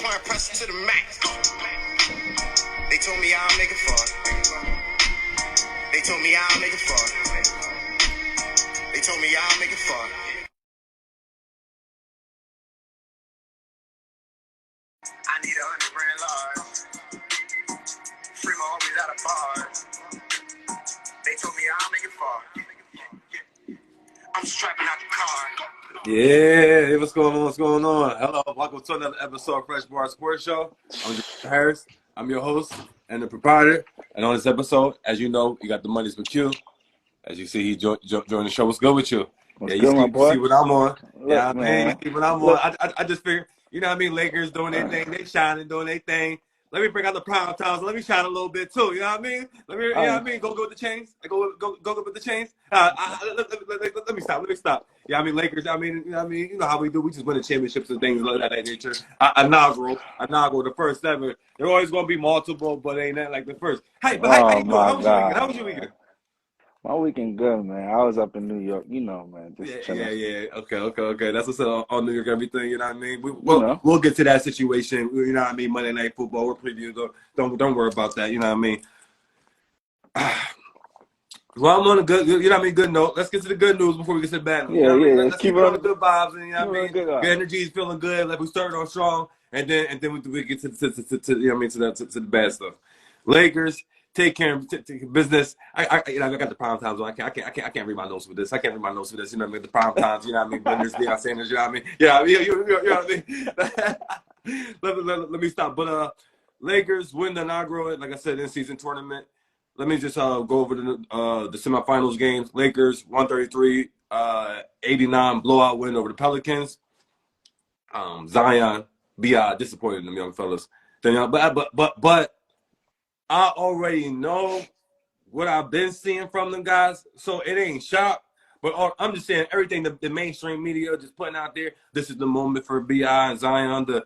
want to press it to the max. They told me I'll make it far. They told me I'll make it far. They told me I'll make it far. I need 100 grand large. Free my homies out of bars. They told me I'll make it far. I'm strapping out the car. Yeah, what's going on? What's going on? Hello, welcome to another episode of Fresh Bar Sports Show. I'm Jason Harris. I'm your host and the proprietor. And on this episode, as you know, you got the Mondays with Q. As you see, he joined the show. What's good with you? What's good, my boy? You see what I'm on. Look, Yeah, man. You see what I'm on. I just figured, you know what I mean? Lakers doing their thing. They shining, doing their thing. Let me bring out the prime times. Let me shine a little bit too. You know what I mean? Let me, you know what I mean? Go with the chains. Go with the chains. Let me stop. Yeah, I mean Lakers. I mean, you know what I mean? You know how we do. We just win the championships and things like that nature. Inaugural, the first ever. There always gonna be multiple, but ain't that like the first. Hey, but how you doing? How was your weekend? My weekend good, man. I was up in New York, you know, man. Just chilling. Yeah. Okay. That's what's up on New York, everything. You know what I mean? We'll get to that situation. You know what I mean? Monday Night Football. We're previewing. Don't worry about that. You know what I mean? Well, I'm on a good, you know what I mean, good note. Let's get to the good news before we get to the bad news. Yeah, you know yeah. Let's keep it on the good vibes, and you know what I mean. Good energy is feeling good. Like we started on strong, and then we get to you know what I mean, to the bad stuff. Lakers take care of business. I got the prime times. I can't read my notes with this. I can't read my notes with this. You know what I mean? The prime times. You know what I mean? Winners, Deion Sanders. You know what I mean? Yeah, you know what I mean. Let me stop. But Lakers win the inaugural, like I said, in-season tournament. Let me just go over the semifinals games. Lakers 133-89 blowout win over the Pelicans. Zion, B.I. disappointed in them young fellas. But I already know what I've been seeing from them guys, so it ain't shock. But I'm just saying everything the mainstream media just putting out there. This is the moment for B.I. and Zion to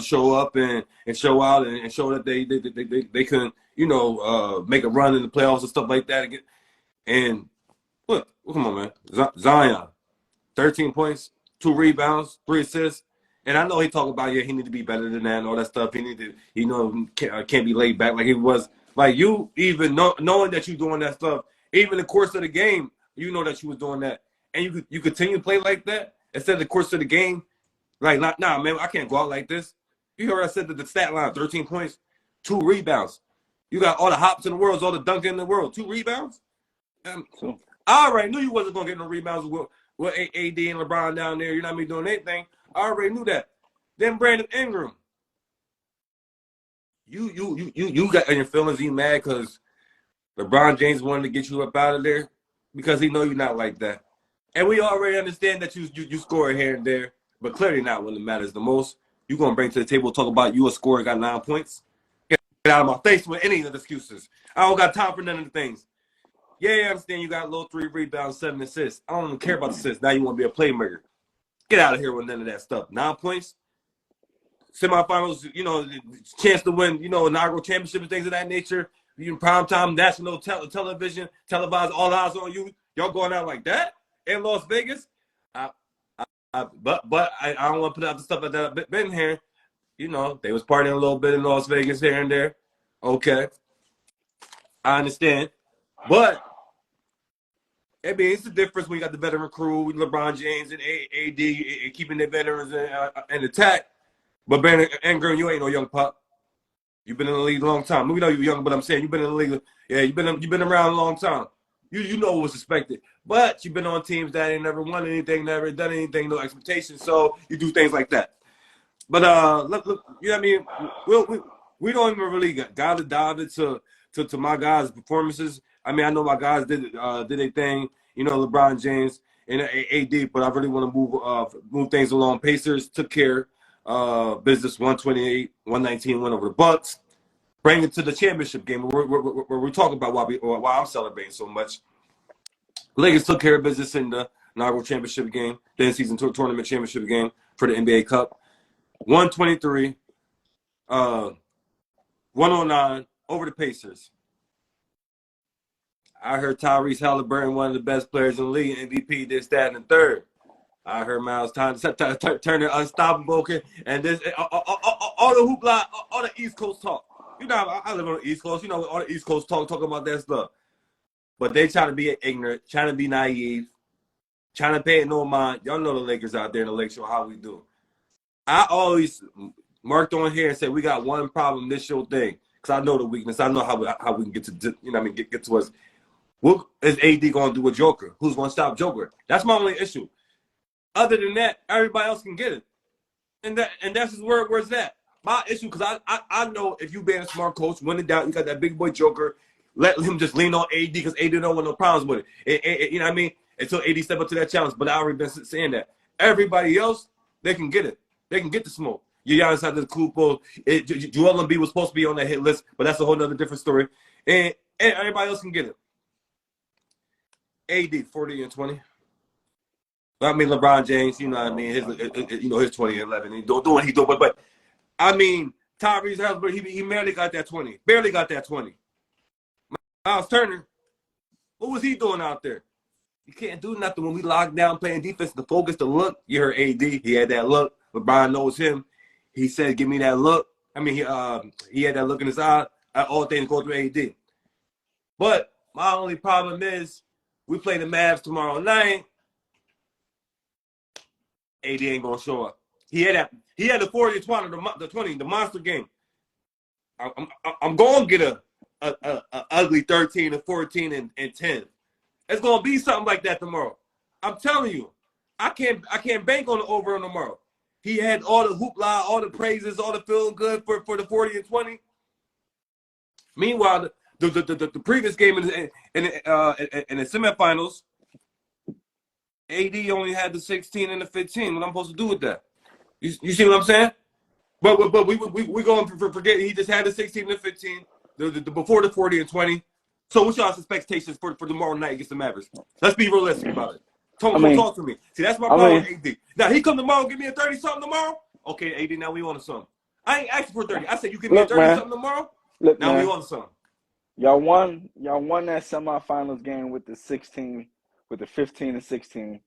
show up and show out and show that they can make a run in the playoffs and stuff like that again. And look, come on, man, Zion, 13 points, 2 rebounds, 3 assists. And I know he talked about he need to be better than that and all that stuff. He need to can't be laid back like he was. Like you even knowing that you're doing that stuff, even in the course of the game. You know that you was doing that, and you continue to play like that instead of the course of the game. Like, nah, man, I can't go out like this. You heard I said that the stat line: 13 points, 2 rebounds. You got all the hops in the world, all the dunking in the world, 2 rebounds. I already knew you wasn't gonna get no rebounds with AD and LeBron down there. You're not doing anything. I already knew that. Then Brandon Ingram, you got in your feelings. You mad because LeBron James wanted to get you up out of there? Because he know you're not like that. And we already understand that you score here and there, but clearly not when it matters the most. You're going to bring to the table, talk about you a scorer, got 9 points. Get out of my face with any of the excuses. I don't got time for none of the things. Yeah, I understand you got low 3 rebounds, 7 assists. I don't even care about the assists. Now you want to be a playmaker. Get out of here with none of that stuff. 9 points. Semifinals, chance to win, inaugural championship and things of that nature. You in primetime national television, televised, all eyes on you. Y'all going out like that in Las Vegas? But I don't want to put out the stuff that I've been here. They was partying a little bit in Las Vegas here and there. Okay, I understand, but I mean it's the difference when you got the veteran crew with LeBron James and AD and keeping their veterans in attack. But Brandon Ingram, you ain't no young pup. You've been in the league a long time. We know you're young, but I'm saying you've been in the league. Yeah, you've been around a long time. You know what was expected. But you've been on teams that ain't never won anything, never done anything, no expectations. So you do things like that. But look, you know what I mean? We don't even really got to dive into my guys' performances. I mean, I know my guys did their thing. LeBron James and AD, but I really want to move things along. Pacers took care. Business 128-119 win over the Bucks. Bring it to the championship game where we're talking about why I'm celebrating so much. Lakers took care of business in the inaugural championship game, the in-season tournament championship game for the NBA Cup. 123, 109 over the Pacers. I heard Tyrese Halliburton, one of the best players in the league, MVP, this, that, and the third. I heard Miles Turner unstoppable, and this. all the hoopla, all the East Coast talk. You know, I live on the East Coast. You know, all the East Coast talking about that stuff. But they trying to be ignorant, trying to be naive, trying to pay it no mind. Y'all know the Lakers out there in the Lake Shore, how we do. I always marked on here and said we got one problem this show thing, because I know the weakness. I know how we can get to, you know what I mean, get to us. What is AD going to do with Joker? Who's going to stop Joker? That's my only issue. Other than that, everybody else can get it. And that's just where it's at. My issue, because I know if you being a smart coach, win it down, you got that big boy Joker, let him just lean on AD because AD don't want no problems with it. You know what I mean? Until AD step up to that challenge. But I already been saying that. Everybody else, they can get it. They can get the smoke. Giannis had the Kupo. Joel Embiid was supposed to be on that hit list, but that's a whole other different story. And everybody else can get it. AD 40 and 20. I mean, LeBron James, you know what I mean? His 20 and 11. He don't do what he do, but I mean, Tyrese Halliburton, he barely got that 20. Barely got that 20. Miles Turner, what was he doing out there? You can't do nothing when we locked down playing defense. The focus, the look. You heard AD. He had that look. LeBron knows him. He said, "Give me that look." I mean, he had that look in his eye. All things go through AD. But my only problem is we play the Mavs tomorrow night. AD ain't gonna show up. He had the 40 and 20, the monster game. I'm gonna get a ugly 13 and 14 and 10. It's gonna be something like that tomorrow. I'm telling you, I can't bank on the over on tomorrow. He had all the hoopla, all the praises, all the feeling good for the 40 and 20. Meanwhile, the previous game in the semifinals, AD only had the 16 and the 15. What I'm supposed to do with that? You see what I'm saying? But we going to forget he just had the 16 and the 15, the before the 40 and 20. So what's y'all's expectations for tomorrow night against the Mavericks? Let's be realistic about it. Talk to me. See, that's my problem with AD. Now, he come tomorrow and give me a 30-something tomorrow? Okay, AD, now we on to something. I ain't asking for 30. I said you give me a 30-something tomorrow? Now we on to something. Y'all won that semifinals game with the 16, with the 15 and 16.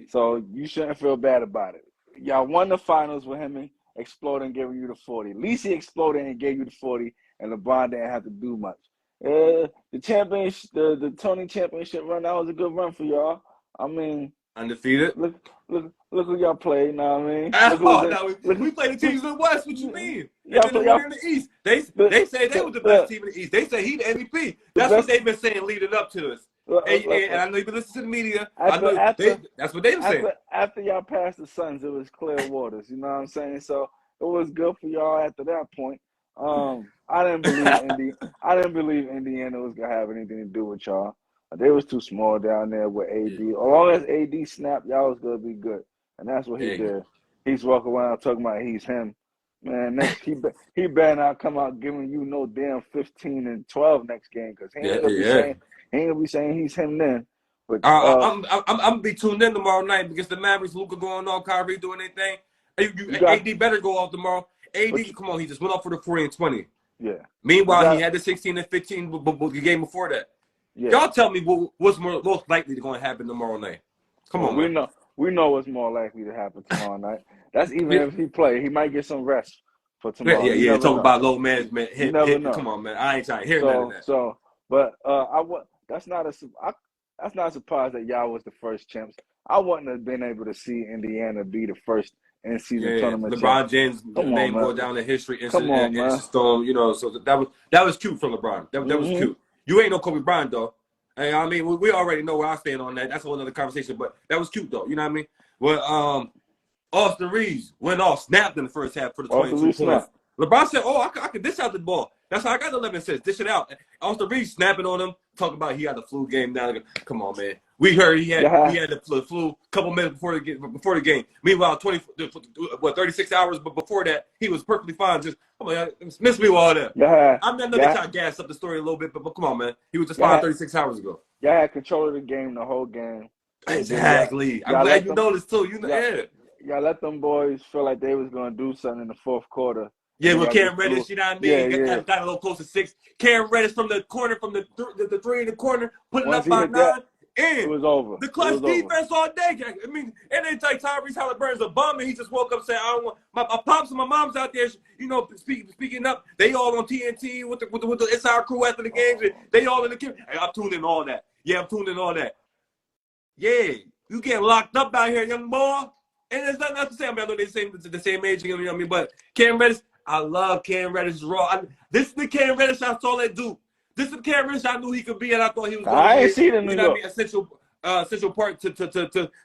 So you shouldn't feel bad about it. Y'all won the finals with him exploding and giving you the 40. At least he exploded and gave you the 40, and LeBron didn't have to do much. The championship, the Tony Championship run, that was a good run for y'all. I mean, undefeated. Look who y'all played. You know what I mean? We played the teams in the West. What you mean? Y'all in the East. They say they were the best team in the East. They say he the MVP. That's what they've been saying leading up to this. And I know you've been listening to the media. That's what they were saying. After y'all passed the Suns, it was clear waters. You know what I'm saying? So it was good for y'all after that point. I didn't believe Indiana was gonna have anything to do with y'all. They was too small down there with AD. As long as AD snapped, y'all was gonna be good, and that's what he did. He's walking around talking about he's him. Man, he better not come out giving you no damn 15 and 12 next game, because he ain't gonna be saying he's him then. But I'm gonna be tuned in tomorrow night because the Mavericks, Luka going on, Kyrie doing anything. AD better go off tomorrow. AD, come on, he just went off for the 40 and 20. Yeah. Meanwhile, he had the 16 and 15 the game before that. Yeah. Y'all tell me what's most likely going to happen tomorrow night. Come on, man. We know what's more likely to happen tomorrow night. That's even if he play. He might get some rest for tomorrow. Yeah. Talk about low management. Know. Come on, man. I ain't trying to hear none of that. But that's not a surprise that y'all was the first champs. I wouldn't have been able to see Indiana be the first in-season tournament. LeBron James' name go down in history. Stone, you know, so that was cute from LeBron. That was cute. You ain't no Kobe Bryant, though. I mean, we already know where I stand on that. That's a whole other conversation, but that was cute, though. You know what I mean? Well, Austin Reeves went off, snapped in the first half for the 22 points. LeBron said, I could dish out the ball. That's how I got the 11 assists. Dish it out. Austin Reeves snapping on him, talking about he had the flu game now. Come on, man. We heard he had the flu a couple minutes before the game. Meanwhile, 36 hours before that, he was perfectly fine. Just come on, miss me with all that. I'm not looking to gas up the story a little bit, but come on, man. He was just fine 36 hours ago. Y'all had control of the game the whole game. Exactly. I'm glad you noticed too. Y'all let them boys feel like they was gonna do something in the fourth quarter. Yeah, with Cam Reddish, you know what I mean? Got a little close to 6. Cam Reddish from the corner, from the 3 in the corner, putting up by 9. It And was over. the It clutch was over. defense all day. I mean, and they like Tyrese Halliburton's a bum, and he just woke up saying, "I don't want my pops and my mom's out there, speaking up. They all on TNT with the SR crew after the games. And they all in the game. Hey, I'm tuned in all that. Yeah, I'm tuned in all that. Yeah, you getting locked up out here, young boy. And there's nothing else to say. I mean, I know they're the same age, you know what I mean? But Cam Reddish, I love Cam Reddish raw. This is the Cam Reddish I saw that do. This is the Cam Reddish I knew he could be, and I thought he was going to I be, ain't seen it in New you know what I York. mean, essential part to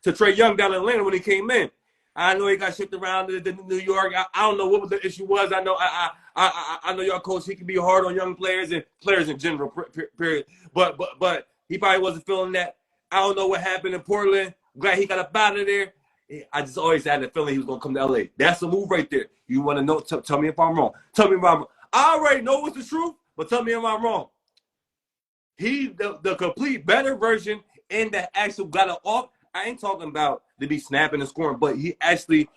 Trae Young down in Atlanta when he came in. I know he got shipped around to New York. I don't know what the issue was. I know I know your coach. He can be hard on young players and players in general. Period. But he probably wasn't feeling that. I don't know what happened in Portland. Glad he got up out of there. I just always had the feeling he was going to come to LA. That's a move right there. You want to know? Tell me if I'm wrong. Tell me if I'm wrong. I already know what's the truth, but tell me if I'm wrong. He the complete better version and the actual got it off. I ain't talking about to be snapping and scoring, but he actually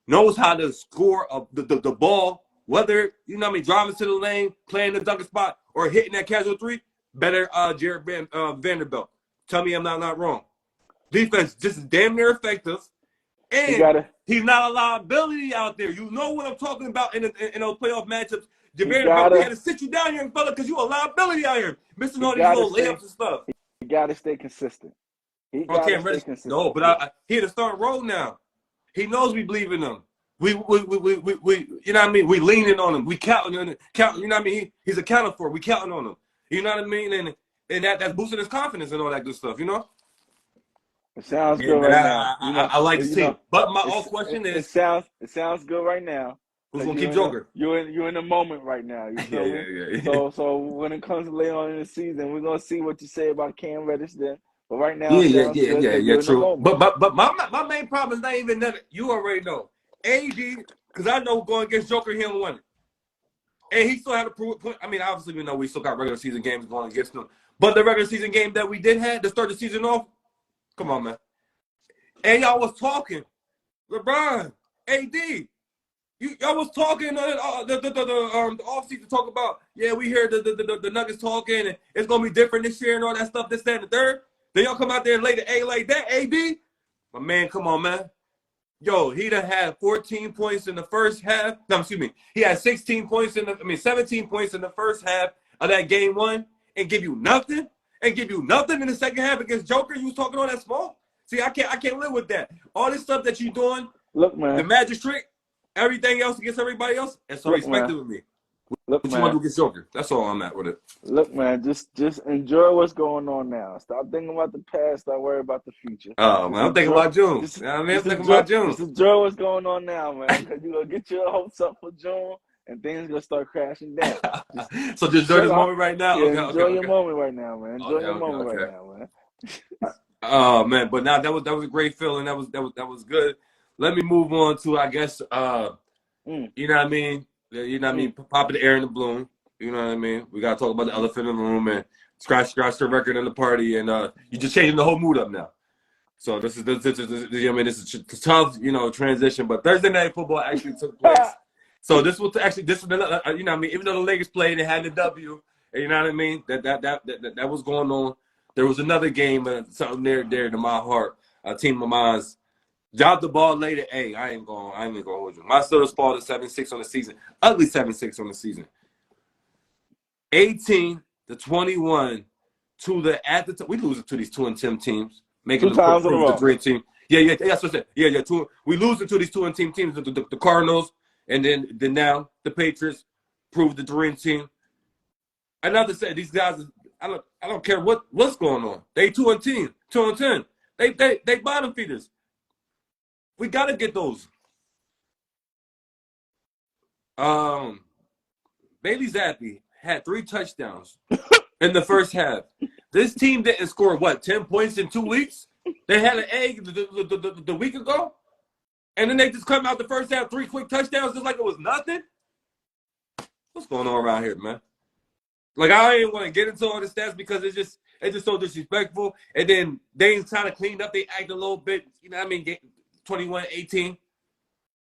knows how to score the ball, whether, you know what I mean, driving to the lane, playing the dunker spot, or hitting that casual three. Better Jared Vanderbilt. Tell me I'm not wrong. Defense just damn near effective. And he's not a liability out there. You know what I'm talking about in those playoff matchups. We had to sit you down here, fella, because you a liability out here. Missing all these little layups and stuff. He got to stay consistent. He got to stay consistent. No, but he had to start roll now. He knows we believe in him. We you know what I mean? We leaning on him. We counting on him. You know what I mean? He's accounted for. We counting on him. You know what I mean? And that's boosting his confidence and all that good stuff, you know? It sounds good right now. I like to see. But my question is, it sounds good right now. Who's gonna keep Joker? You're in the moment right now. You feel me? So when it comes to later on in the season, we're gonna see what you say about Cam Reddish then. But right now, true. But my main problem is not even that. You already know. AD, because I know going against Joker, he don't win it. And he still had to prove it. I mean, obviously we know we still got regular season games going against them. But the regular season game that we did have to start the season off, come on, man. And y'all was talking. LeBron, AD. Y'all was talking the offseason, talk about, yeah, we hear the Nuggets talking, and it's going to be different this year and all that stuff, this, that, and the third. Then y'all come out there and lay the A like that, AD. My man, come on, man. Yo, he done had 14 points in the first half. No, excuse me. He had 17 points in the first half of that game one and give you nothing in the second half against Joker. You was talking all that small. See, I can't live with that. All this stuff that you doing, look, man, the magic trick, everything else against everybody else, that's so respected with me. Look, what you want to do against Joker? That's all I'm at with it. Look, man, just enjoy what's going on now. Stop thinking about the past. Stop worrying about the future. Oh, man, I'm thinking about June. I'm thinking about June. Just enjoy what's going on now, man, because you're going to get your hopes up for June, and things going to start crashing down. So just enjoy this moment right now? Yeah, enjoy your moment right now, man. Enjoy your moment right now, man. Oh, man, but now that was a great feeling. That was good. Let me move on to, I guess, you know what I mean? You know what I mean? Popping the air in the balloon. You know what I mean? We got to talk about the elephant in the room and scratch the record in the party. And you just changing the whole mood up now. So this is a tough, you know, transition. But Thursday Night Football actually took place. So this was another, you know what I mean? Even though the Lakers played and had the W, you know what I mean? That was going on. There was another game, something near to my heart. A team of mine's dropped the ball later. Hey, I ain't gonna hold you. My Steelers fall to 7-6 on the season. Ugly 7-6 on the season. 18-21 to the we losing to these 2-10 teams, making the dream team. Yeah, that's what I said. Yeah. We losing to these 2-10 teams, the Cardinals, and then now the Patriots proved the dream team. Another say these guys, I don't care what's going on. They 2-10. They bottom feeders. We gotta get those. Bailey Zappi had 3 touchdowns in the first half. This team didn't score 10 points in 2 weeks. They had an egg the week ago, and then they just come out the first half 3 quick touchdowns just like it was nothing. What's going on around here, man? Like, I ain't want to get into all the stats because it's just so disrespectful. And then they kind of cleaned up. They act a little bit, you know what I mean, 21-18.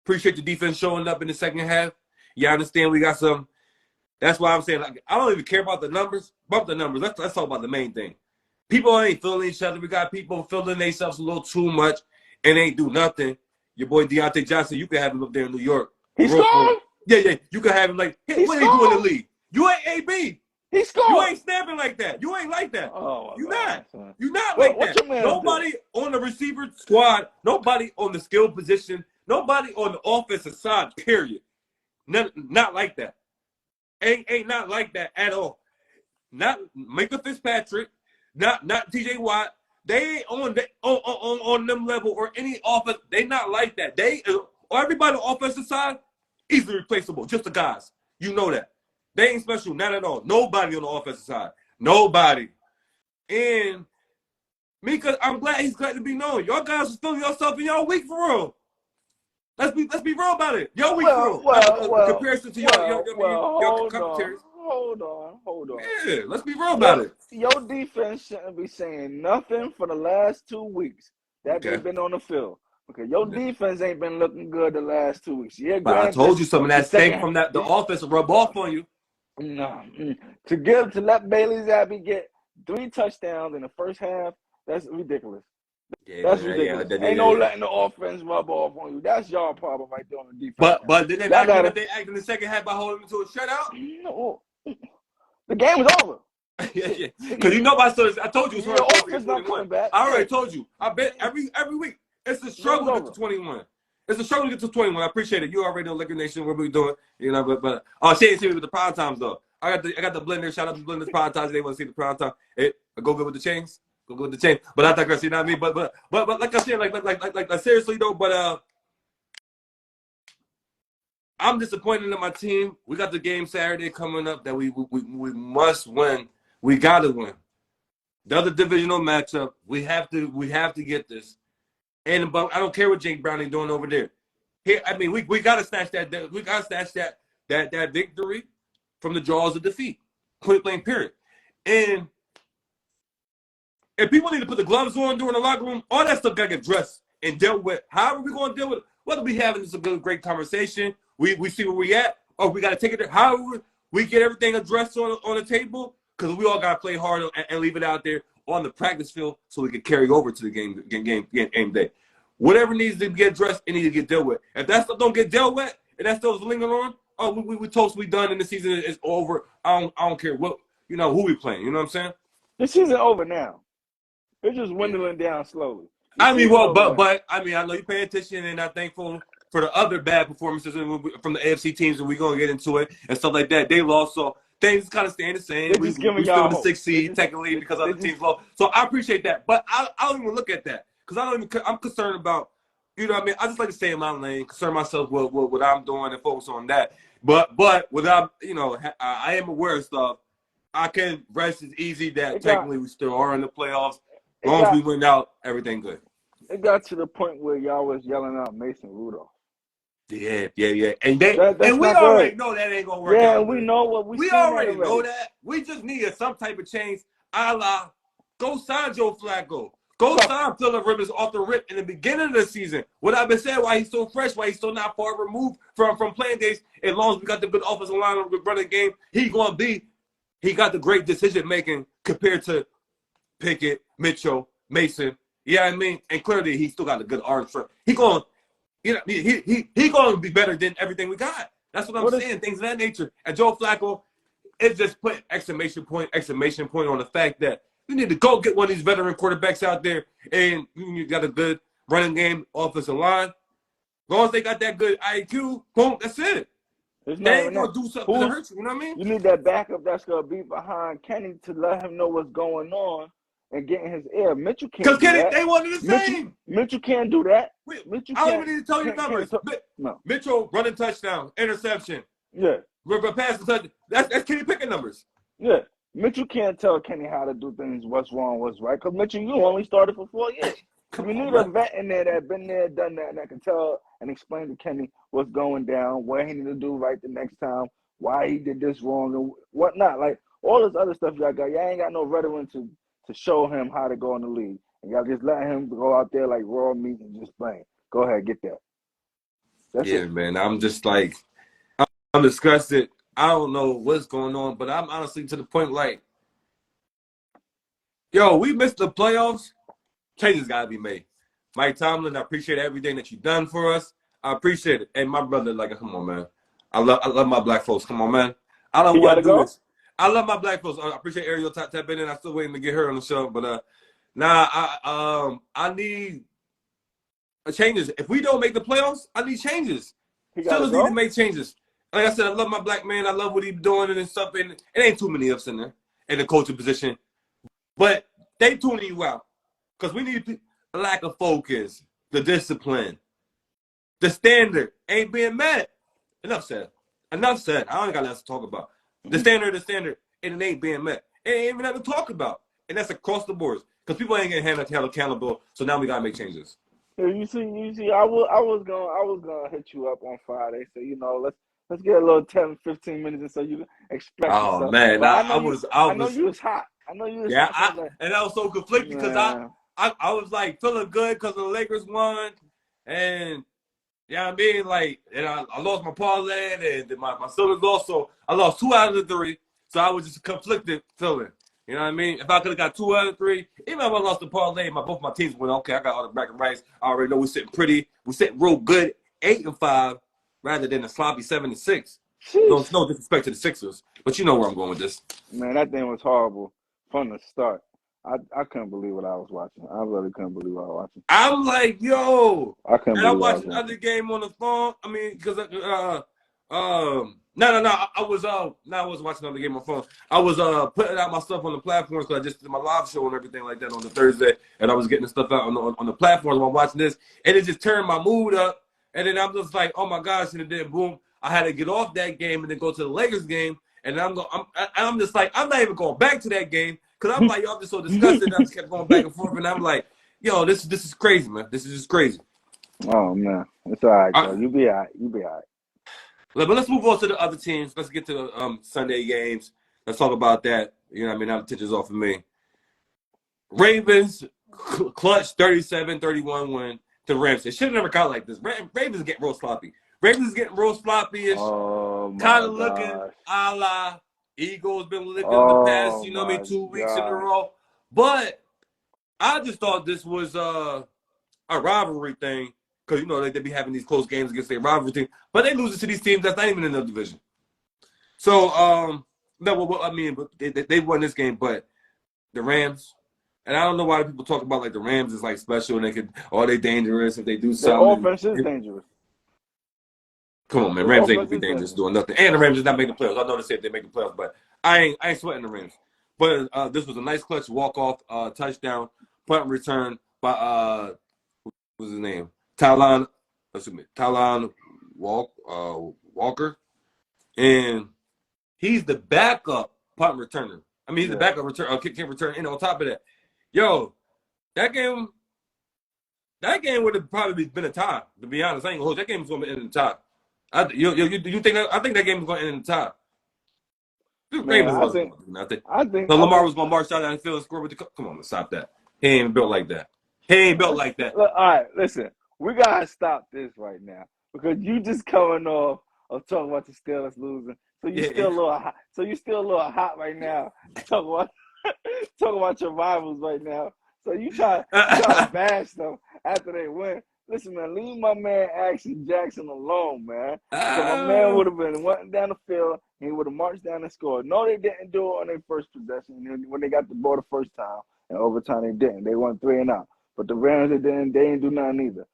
Appreciate the defense showing up in the second half. Yeah, I understand we got some. That's why I'm saying, like, I don't even care about the numbers. Bump the numbers. Let's talk about the main thing. people ain't feeling each other. We got people feeling themselves a little too much and ain't do nothing. Your boy Deontay Johnson, you can have him up there in New York. He scored. Yeah. You can have him like, hey, what he do in the league? You ain't AB. He scored. You ain't snapping like that. You ain't like that. Oh, you God, not. You not like that. Nobody on the receiver squad, nobody on the skill position, nobody on the offensive side, period. Not like that. Ain't not like that at all. Not Micah Fitzpatrick, not TJ Watt. They ain't on them level or any offense. They not like that. Everybody on the offensive side, easily replaceable. Just the guys. You know that. They ain't special, not at all. Nobody on the offensive side. Nobody. And because I'm glad he's glad to be known. Y'all guys are feeling yourself in y'all weak for real. Let's be real about it. Y'all weak for real. Comparison to your commentaries. Hold on. Yeah, let's be real about it. Your defense shouldn't be saying nothing for the last 2 weeks that they've been on the field. Okay, your defense ain't been looking good the last 2 weeks. Yeah, but I told you some of that stank from the offense rub off on you. No, to let Bailey Zappi get 3 touchdowns in the first half, that's ridiculous. That's ridiculous. Ain't no letting the offense rub off on you. That's y'all problem right there on the defense. But did they act in the second half by holding them to a shutout? No, the game was over. yeah. Because you know I told you it's not coming back. I already told you. I bet every week it's a struggle to get to 21. It's a struggle to get to 21. I appreciate it. You already know Laker Nation what we doing. You know, but she ain't see me with the prime times though. I got the blender. Shout out to Blender's prime times. They want to see the prime time. Hey, go good with the chains. Go good with the chain. But I think you know what I mean. But like I said, like seriously though. But I'm disappointed in my team. We got the game Saturday coming up that we must win. We got to win. The other divisional matchup, we have to get this. And but I don't care what Jake Browning doing over there. Here, I mean, we got to snatch that. We got to snatch that victory from the jaws of defeat. Point blank, period. And if people need to put the gloves on during the locker room, all that stuff got to get dressed and dealt with. However we going to deal with it, whether we having this a great conversation, we see where we at, or we got to take it there. However we get everything addressed on the table, because we all got to play hard and leave it out there on the practice field so we can carry over to the game day. Whatever needs to get addressed, it needs to get dealt with. If that stuff don't get dealt with and that stuff is lingering on, we toast, we done, and the season is over. I don't care what who we playing. You know what I'm saying? The season over now. It's just dwindling down slowly. I mean, but I know you pay attention, and I'm thankful for the other bad performances from the AFC teams, and we're gonna get into it and stuff like that. They lost, so things kind of staying the same. We still in the 6th seed technically because other teams lost. So I appreciate that, but I don't even look at that because I'm concerned about what I mean. I just like to stay in my lane, concern myself with what I'm doing and focus on that. But without I am aware of stuff. I can rest as easy that technically we still are in the playoffs. As long as we win out, everything good. It got to the point where y'all was yelling out Mason Rudolph. Yeah. And we already know that ain't gonna work out. Yeah, we know what we already know that. We just needed some type of change. Go sign Joe Flacco. Go sign Phillip Rivers off the rip in the beginning of the season. What I've been saying, why he's so fresh, why he's so not far removed from playing days. As long as we got the good offensive line on the running game, he got the great decision making compared to Pickett, Mitchell, Mason. Yeah, I mean, and clearly he still got a good arm strength. He going to be better than everything we got. That's what I'm saying. Things of that nature. And Joe Flacco, it just put exclamation point on the fact that you need to go get one of these veteran quarterbacks out there, and you got a good running game, offensive line. As long as they got that good IQ, boom, that's it. They ain't gonna do something to hurt you. You know what I mean? You need that backup that's gonna be behind Kenny to let him know what's going on and get in his ear. Mitchell can't. Because Kenny, they wanted the same. Mitchell can't do that. I don't even need to tell you numbers. No. Mitchell running touchdown, interception. Yeah. Pass the touchdown. That's Kenny Pickett numbers. Yeah. Mitchell can't tell Kenny how to do things, what's wrong, what's right. Because Mitchell, you only started for 4 years. You need a vet in there that's been there, done that, and that can tell and explain to Kenny what's going down, what he need to do right the next time, why he did this wrong, and whatnot. Like, all this other stuff y'all got. Y'all ain't got no veteran to show him how to go in the league. And y'all just let him go out there like raw meat and just playing. Go ahead, get that. That's it. Man. I'm just like, I'm disgusted. I don't know what's going on, but I'm honestly to the point like, Yo, we missed the playoffs. Changes got to be made. Mike Tomlin, I appreciate everything that you've done for us. I appreciate it. And my brother, like, come on, man. I love my black folks. Come on, man. I don't He want gotta to do go. this. I love my black folks. I appreciate Ariel tapping in. I'm still waiting to get her on the show. But nah, I need changes. If we don't make the playoffs, I need changes. He gotta Steelers need to go. make changes. Like I said, I love my black man. I love what he's doing and stuff. And it ain't too many of us in there in the coaching position. But they tuning you out. Because we need a lack of focus, the discipline, the standard ain't being met. Enough said. Enough said. I don't got less to talk about. The standard, and it ain't being met. It ain't even nothing to talk about. And that's across the board. Because people ain't getting held accountable. So now we gotta make changes. Yeah, you see, I was gonna hit you up on Friday. So let's get a little 10, 15 minutes, and so you can express Oh yourself. man, But I know was you was hot. I know you was yeah, hot. So and I was so conflicted because I was like feeling good because the Lakers won, and yeah, I mean, like, and I lost my parlay, and my Steelers lost, so I lost 2 out of the 3. So I was just conflicted feeling. You know what I mean? If I could have got 2 out of 3, even if I lost the parlay, both my teams went okay. I got all the bracket rights. I already know we're sitting pretty. We're sitting real good, 8-5, rather than a sloppy 7-6. sheesh. No disrespect to the Sixers, but you know where I'm going with this. Man, that thing was horrible from the start. I couldn't believe what I was watching. I really couldn't believe what I was watching. I'm like, yo, I couldn't and I'm believe what I was watching watching. other game on the phone. I mean, because no, I was no, I wasn't watching another game on the phone. I was putting out my stuff on the platforms because I just did my live show and everything like that on the Thursday, and I was getting the stuff out on the platforms while watching this, and it just turned my mood up. And then I'm just like, oh my gosh, and then boom, I had to get off that game and then go to the Lakers game, and I'm just like, I'm not even going back to that game because I'm like, yo, I'm just so disgusted. And I just kept going back and forth, and I'm like, yo, this is crazy, man. This is just crazy. Oh man, it's all right, All though. right. You be all right. You be all right. But let's move on to the other teams. Let's get to the Sunday games. Let's talk about that. You know what I mean? Now the attention's off of me. Ravens clutch 37-31 win to the Rams. It should have never got like this. Ravens getting real sloppy. Ravens getting real sloppy-ish. Oh Kind my of looking gosh. a la Eagles been looking the past, Oh you know what I my mean, 2 weeks in a gosh. row. But I just thought this was a rivalry thing because, you know, they be having these close games against their rivalry team. But they losing to these teams that's not even in the division. So, no, well, I mean, but they won this game, but the Rams, and I don't know why people talk about like the Rams is like special and they dangerous if they do Their something. offense is dangerous. Come on, man, Their Rams ain't offense gonna be is dangerous dangerous. doing nothing, and the Rams is not making the playoffs. I know they said they make the playoffs, but I ain't sweating the Rams. But this was a nice clutch walk off touchdown punt return by what's his name, Talon Walker, and he's the backup punt returner. I mean, he's the backup kick return. And on top of that, yo, that game would have probably been a tie. To be honest, I ain't gonna hold. That game was gonna end in the tie. You think that? I think that game was gonna end in the tie. The Man, Ravens wasn't gonna do nothing. I think So I Lamar think was gonna march out and field and score with the. Come on, stop that. He ain't built like that. He ain't built like that. Look, all right, listen. We gotta stop this right now because you just coming off of talking about the Steelers losing. So you Yeah. still a little hot. So you still a little hot right now. Talking about your rivals right now. So you try to bash them after they win. Listen, man, leave my man Action Jackson alone, man. Because my man would have been went down the field and he would have marched down and scored. No, they didn't do it on their first possession. When they got the ball the first time, and overtime they didn't. They went 3 and out. But the Rams, they didn't do nothing either.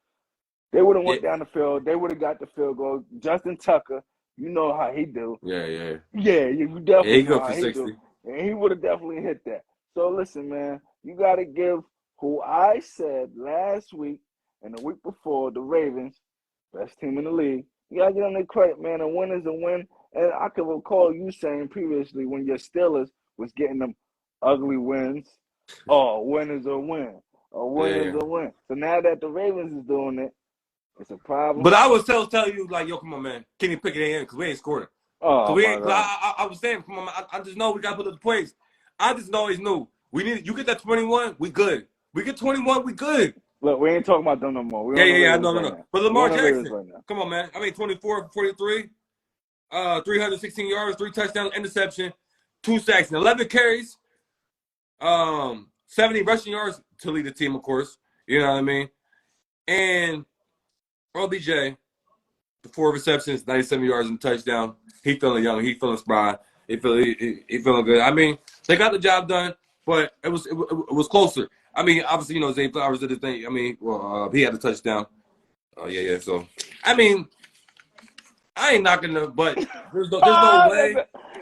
They would have Yeah. went down the field. They would have got the field goal. Justin Tucker, you know how he do. Yeah. You Yeah, definitely he know go how for he 60. do. And he would have definitely hit that. So listen, man, you got to give who I said last week and the week before, the Ravens, best team in the league. You got to give them their credit, man. A win is a win. And I can recall you saying previously when your Steelers was getting them ugly wins, oh, a win is a win. A win is Yeah. a win. So now that the Ravens is doing it, it's a problem. But I was telling you like, yo, come on, man, Kenny Pickett ain't in because we ain't scored it. Oh, Cause we my ain't. God. I was saying, come on, man, I just know we gotta put up the points. I just always knew we need. You get that 21, we good. We get 21, we good. Look, we ain't talking about them no more. We're on the Yeah. Ravens No. right now. But We're Lamar on the Ravens Jackson, right now. come on, man. I mean, 24 43, 316 yards, 3 touchdowns, interception, 2 sacks, and 11 carries. 70 rushing yards to lead the team, of course. You know what I mean? And OBJ, the 4 receptions, 97 yards and touchdown. He feeling young. He feeling spry. He feeling good. I mean, they got the job done, but it was closer. I mean, obviously, you know, Zay Flowers did his thing. I mean, well, he had a touchdown. Oh, yeah. So, I mean, I ain't knocking them, but there's no way.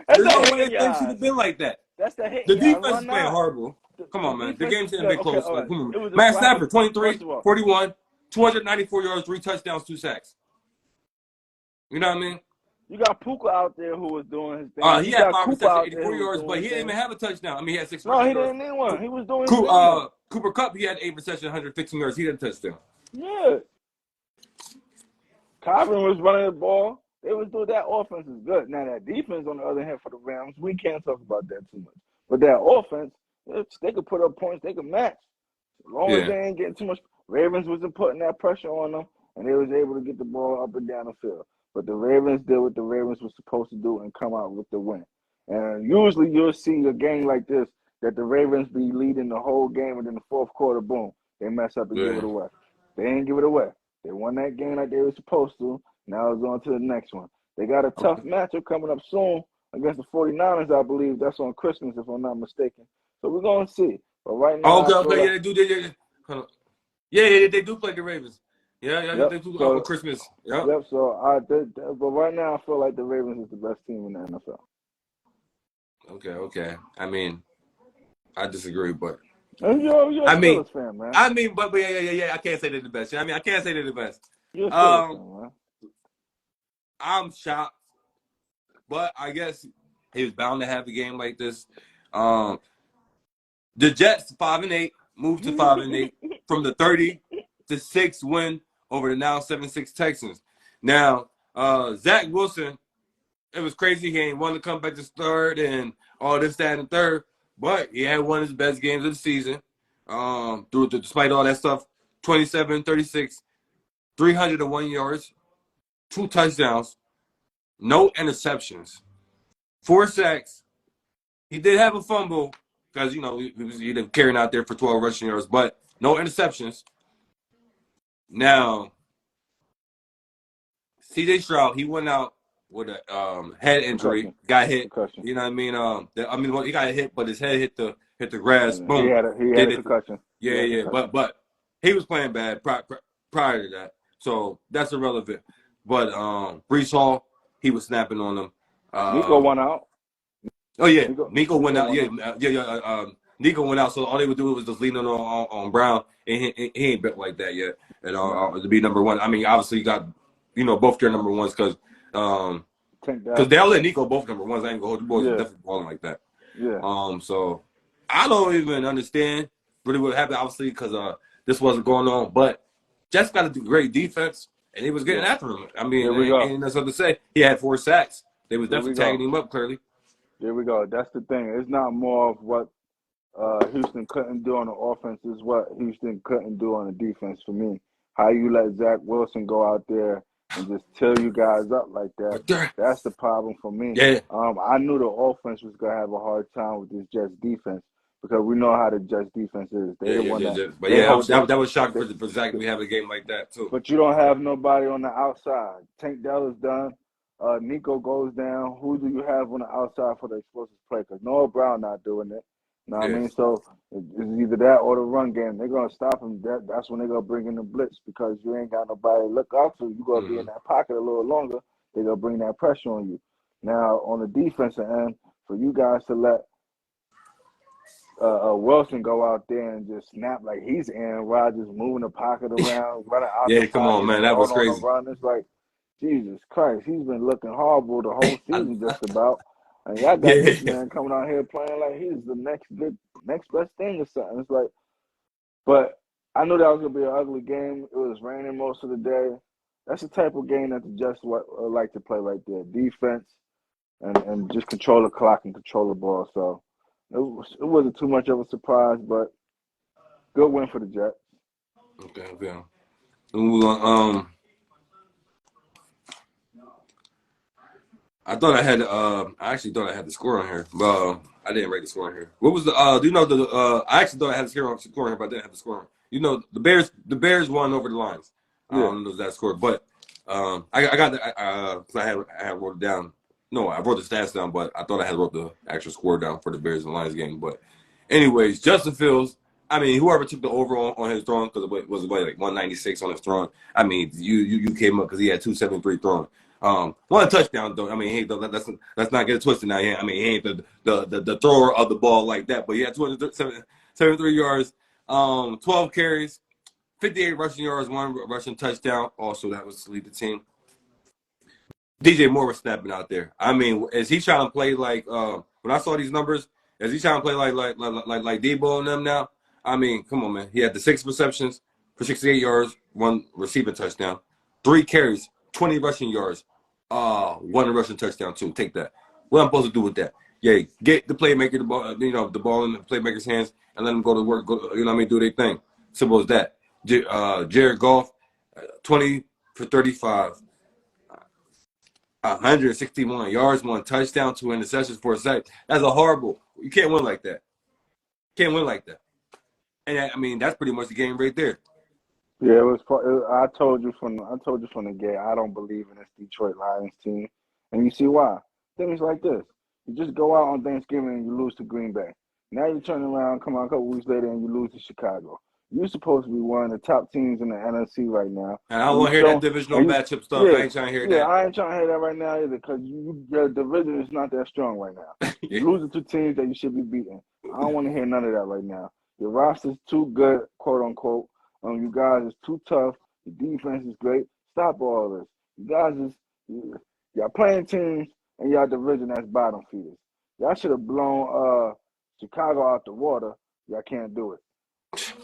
That's There's a no way hitting that thing should yard. have been like that. That's the The hitting yard. defense is Run playing out. horrible. Come The on, man. The defense. game's Yeah, getting a bit okay, close. all Like, right. come on. It was Matt what Stafford, happened. 23, First of all, 41, 294 yards, 3 touchdowns, 2 sacks. You know what I mean? you got Puka out there who was doing his thing. He You had got 5 Cooper receptions, out there 84 who was yards, doing but his he didn't thing. even have a touchdown. I mean, he had 6 No, rushing he yards. didn't need one. He was doing his thing though. Cooper Kupp, he had 8 receptions, 115 yards. He had a touchdown. Yeah. Kyron was running the ball. They was doing that. Offense is good. Now that defense, on the other hand, for the Rams, we can't talk about that too much. But that offense, they could put up points. They could match as long as Yeah. they ain't getting too much. Ravens wasn't putting that pressure on them, and they was able to get the ball up and down the field. But the Ravens did what the Ravens were supposed to do and come out with the win. And usually you'll see a game like this that the Ravens be leading the whole game, and in the fourth quarter, boom, they mess up and give it away. They ain't give it away. They won that game like they were supposed to. Now it's on to the next one. They got a tough matchup coming up soon against the 49ers, I believe. That's on Christmas, if I'm not mistaken. So we're going to see. But right now, Okay. Yeah, they do. Hold on. Yeah, they do play the Ravens. Yeah, yep. they do So, on Christmas. Yep. So but right now, I feel like the Ravens is the best team in the NFL. Okay. I mean, I disagree, but And you're a I mean, Steelers fan, man. but yeah. I can't say they're the best. I mean, I can't say they're the best. You're a Steelers fan, man. I'm shocked, but I guess he was bound to have a game like this. The Jets 5-8 moved to 5-8 from the 30-6 win over the now 7-6 Texans. Now, Zach Wilson, it was crazy. He ain't won to come back to third and all this, that, and third, but he had one of his best games of the season. Despite all that stuff, 27-36, 301 yards, 2 touchdowns, no interceptions, 4 sacks. He did have a fumble because, you know, he was carrying out there for 12 rushing yards, but no interceptions. Now, C.J. Stroud, he went out with a head injury, got hit. Concussion. You know what I mean? He got hit, but his head hit the grass. Boom. He had a concussion. Yeah. But he was playing bad prior to that, so that's irrelevant. But Brees Hall, he was snapping on him. Nico went out. Oh yeah, Nico went out. Nico went out. So all they would do was just lean on Brown, and he ain't built like that yet. And to be number one, I mean, obviously you got, both their number ones because they'll let Nico both number ones. I ain't gonna hold the boys definitely balling like that. Yeah. So I don't even understand really what happened. Obviously because this wasn't going on, but Jets got a great defense, and he was getting after him. I mean, and that's what to say. He had 4 sacks. They was definitely tagging him up clearly. There we go. That's the thing. It's not more of what Houston couldn't do on the offense. It's what Houston couldn't do on the defense for me. How you let Zach Wilson go out there and just tear you guys up like that, that's the problem for me. Yeah. I knew the offense was going to have a hard time with this Jets defense because we know how the Jets defense is. That was shocking for Zach to have a game like that, too. But you don't have nobody on the outside. Tank Dell is done. Nico goes down. Who do you have on the outside for the explosive play? Because Noah Brown not doing it. You know what I mean? So it's either that or the run game. They're going to stop him. That's when they're going to bring in the blitz because you ain't got nobody to look out to. You're going to be in that pocket a little longer. They're going to bring that pressure on you. Now, on the defensive end, for you guys to let Wilson go out there and just snap like he's Aaron Rodgers, moving the pocket around, running out the pocket. Come on, man. That was crazy. On the run. It's like, Jesus Christ, he's been looking horrible the whole season just about. And y'all got this man coming out here playing like he's the next best thing or something. It's like, but I knew that was gonna be an ugly game. It was raining most of the day. That's the type of game that the Jets like to play right there. Defense and just control the clock and control the ball. So it wasn't too much of a surprise, but good win for the Jets. Okay. I thought I had. I actually thought I had the score on here, but I didn't write the score on here. What was the? Do you know the? I actually thought I had the score on here, but I didn't have the score on. You know, the Bears. The Bears won over the Lions. I Yeah. don't know that score, but I got the. Cause I had wrote it down. No, I wrote the stats down, but I thought I had wrote the actual score down for the Bears and Lions game. But, anyways, Justin Fields. I mean, whoever took the over on his throwing, because it was like 196 on his throwing. I mean, you came up because he had 273 throwing. One touchdown though. I mean, he ain't let's not get it twisted now. I mean, he ain't the thrower of the ball like that. But he had 273 yards, 12 carries, 58 rushing yards, 1 rushing touchdown. Also, that was to lead the team. DJ Moore was snapping out there. I mean, is he trying to play like when I saw these numbers? Is he trying to play like Debo and them now? I mean, come on, man. He had the 6 receptions for 68 yards, 1 receiving touchdown, 3 carries, 20 rushing yards, 1 rushing touchdown too. Take that. What I'm supposed to do with that? Yeah, get the playmaker the ball, the ball in the playmaker's hands and let them go to work. Go, you know what I mean? Do their thing. Simple as that. Jared Goff, 20 for 35. 161 yards, 1 touchdown, 2 interceptions, 4 sacks. That's a horrible. You can't win like that. Can't win like that. And I mean, that's pretty much the game right there. Yeah, I told you from the gate. I don't believe in this Detroit Lions team, and you see why. Things like this. You just go out on Thanksgiving and you lose to Green Bay. Now you turn around, come on a couple weeks later, and you lose to Chicago. You're supposed to be one of the top teams in the NFC right now. And I don't want to hear that divisional matchup stuff. I ain't trying to hear that. Yeah, I ain't trying to hear that right now either because your division is not that strong right now. Yeah. You're losing to teams that you should be beating. I don't want to hear none of that right now. Your roster's too good, quote unquote. You guys is too tough. The defense is great. Stop all this. You guys y'all playing teams and y'all division that's bottom feeders. Y'all should have blown Chicago out the water. Y'all can't do it.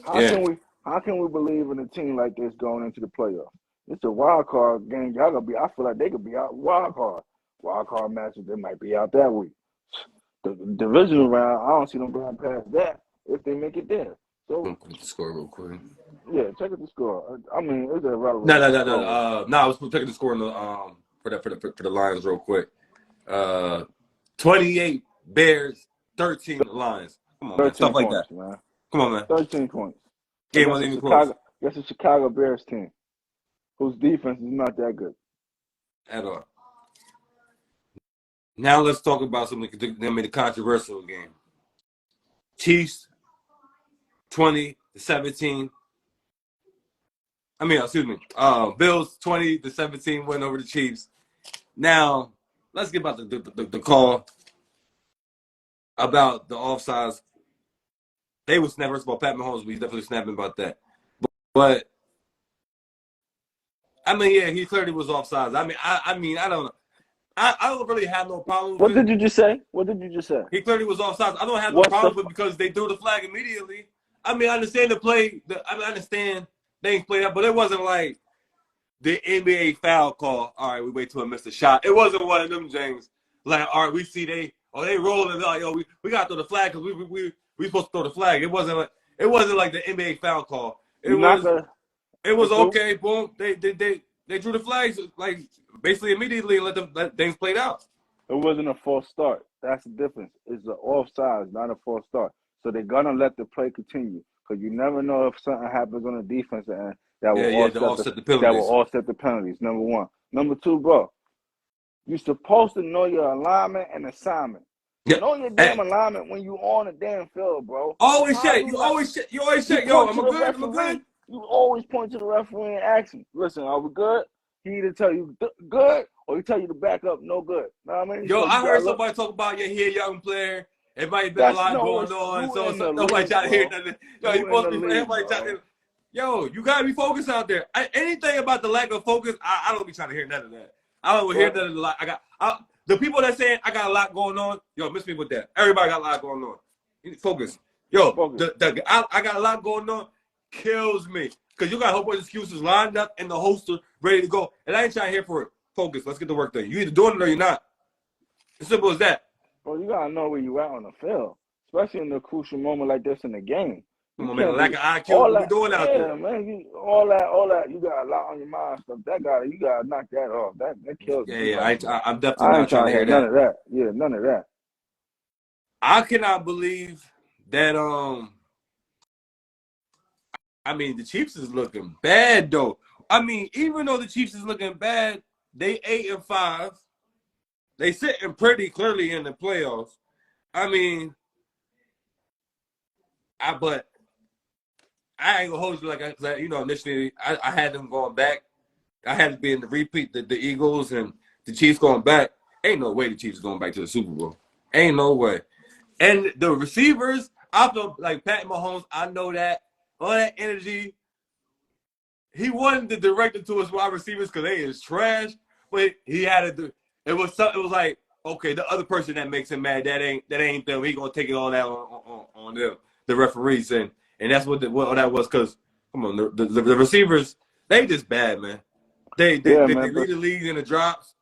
How can we believe in a team like this going into the playoffs? It's a wild card game. Y'all gonna be. I feel like they could be out wild card matches. They might be out that week. The divisional round, I don't see them going past that if they make it there. So I'm put the score real quick. yeah, check out the score. I mean, it's irrelevant. No. I was checking the score in the for the Lions real quick. 28 Bears, 13 Lions. Come on, man. Stuff like points, that. Man. Come on, man. 13 points. Game wasn't even close. That's a Chicago Bears team whose defense is not that good at all. Now let's talk about something that made a controversial game. Chiefs 20-17. Bills 20-17 win over the Chiefs. Now let's get about the call about the offsides. They was snapping. First of all, Pat Mahomes was definitely snapping about that. But I mean, yeah, he clearly was offsides. I don't know. I don't really have no problem with What did you just say? He clearly was offsides. I don't have no problem with it because they threw the flag immediately. I mean, I understand the play. I understand things played out, but it wasn't like the NBA foul call. All right, we wait till it missed a shot. It wasn't one of them, James. Like, all right, we see they rolling. Like, yo, we got to throw the flag because we supposed to throw the flag. It wasn't like the NBA foul call. It was okay. Boom. They drew the flags like basically immediately and let things played out. It wasn't a false start. That's the difference. It's an offside, not a false start. So they're gonna let the play continue because you never know if something happens on the defense end that will offset the penalties. That will offset the penalties. Number one. Number two, bro. You're supposed to know your alignment and assignment. Yeah. Know your damn alignment when you on the damn field, bro. Always check. You always check. Yo, I'm good. You always point to the referee and ask him, listen, are we good? He either tell you good or he tell you to back up, no good. Know what I mean? Yo, I heard somebody talk about he a young player. It might have been a lot going on. So nobody trying to hear nothing. Yo, you supposed to be everybody trying to. Yo, you gotta be focused out there. Anything about the lack of focus, I don't be trying to hear none of that. I don't hear none of the the people that saying I got a lot going on, yo, miss me with that. Everybody got a lot going on. Focus. Yo, I got a lot going on. Kills me because you got a whole bunch of excuses lined up in the holster, ready to go, and I ain't trying to hear for it. Focus. Let's get the work done. You either doing it or you're not. As simple as that. Well, you gotta know where you at on the field, especially in a crucial moment like this in the game. You Come on, man. can't Lack be of IQ. all What we that. doing out there? Yeah, man. All that. You got a lot on your mind stuff. You gotta knock that off. That kills Yeah, me yeah. personally. I'm definitely I ain't not trying trying to to hear hear none that. of that. Yeah, none of that. I cannot believe that. I mean, the Chiefs is looking bad though. I mean, even though the Chiefs is looking bad, they 8-5. They sitting pretty clearly in the playoffs. I mean, but I ain't gonna hold you initially I had them going back. I had to be in the repeat the Eagles and the Chiefs going back. Ain't no way the Chiefs going back to the Super Bowl. Ain't no way. And the receivers, I feel like Pat Mahomes. I know that all that energy. He wanted to direct it to his wide receivers because they is trash, but he had to do. It was like, okay, the other person that makes him mad, that ain't them. He gonna take it all out on them, the referees, and that's what that was. Because come on, the receivers, they just bad, man. They Yeah, man. lead the league in the drops,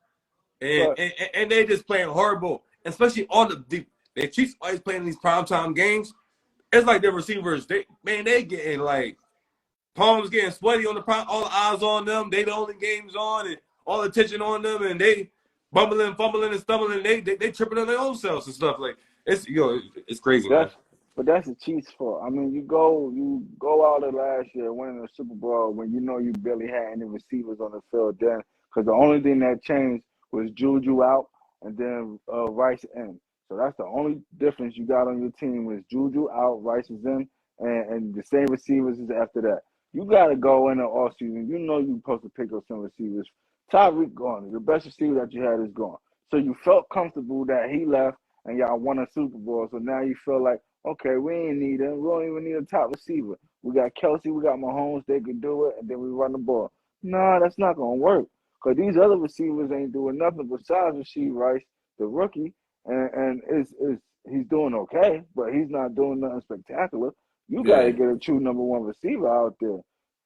and But and they just playing horrible, especially on the Chiefs always playing these primetime games. It's like the receivers, they getting like palms getting sweaty on all the eyes on them. They the only games on and all the attention on them, and they bumbling, fumbling, and stumbling. They tripping on their own selves and stuff. Like it's crazy, man. that's that's the Chiefs' fault. I mean, you go out of last year winning the Super Bowl when you know you barely had any receivers on the field then, because the only thing that changed was Juju out and then Rice in. So that's the only difference you got on your team was Juju out, Rice is in, and the same receivers is after that. You got to go in the off season. You know you're supposed to pick up some receivers. Tyreek gone. The best receiver that you had is gone. So you felt comfortable that he left and y'all won a Super Bowl. So now you feel like, okay, we ain't need him. We don't even need a top receiver. We got Kelsey, we got Mahomes, they can do it, and then we run the ball. No, that's not gonna work. Because these other receivers ain't doing nothing besides receive Rice, the rookie, and is he's doing okay, but he's not doing nothing spectacular. You gotta Yeah, get a true number one receiver out there.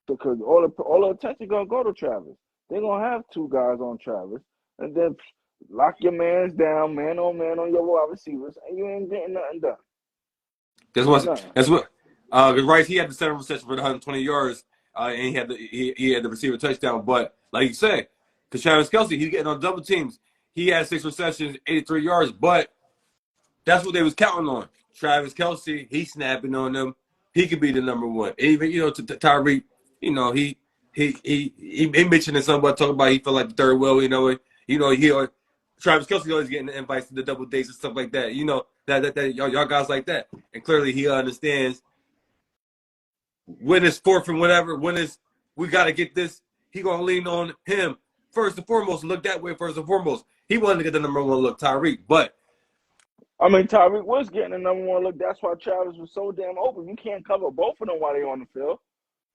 Because all the attention gonna go to Travis. They're gonna have two guys on Travis. And then lock your mans down, man on your wide receivers, and you ain't getting nothing done. that's what Nothing. that's what. Because Rice he had the 7 receptions for the 120 yards, and he had the receiver touchdown. But like you said, because Travis Kelsey he's getting on double teams. He had 6 receptions, 83 yards, but that's what they was counting on. Travis Kelsey, he snapping on them. He could be the number one. Even Tyreek, he mentioned something about talking about he felt like the third wheel. Travis Kelsey always getting the invites to the double dates and stuff like that. That y'all guys like that, and clearly he understands when it's fourth and whatever. When it's we got to get this, he gonna lean on him first and foremost. Look that way first and foremost. He wanted to get the number one look, Tyreek, but I mean, Tyreek was getting the number one look. That's why Travis was so damn open. You can't cover both of them while they're on the field.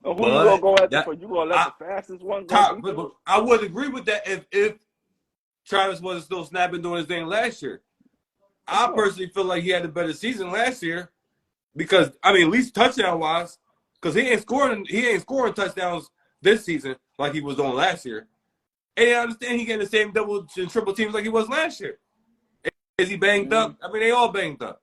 And who you gonna but go after that for? You gonna let I the fastest one go Ty, deeper? but I would agree with that if Travis wasn't still snapping doing his thing last year. Of I course. personally feel like he had a better season last year because I mean, at least touchdown wise, because he ain't scoring touchdowns this season like he was on last year. And I understand he getting the same double and triple teams like he was last year. Is he banged Mm-hmm. up? I mean, they all banged up.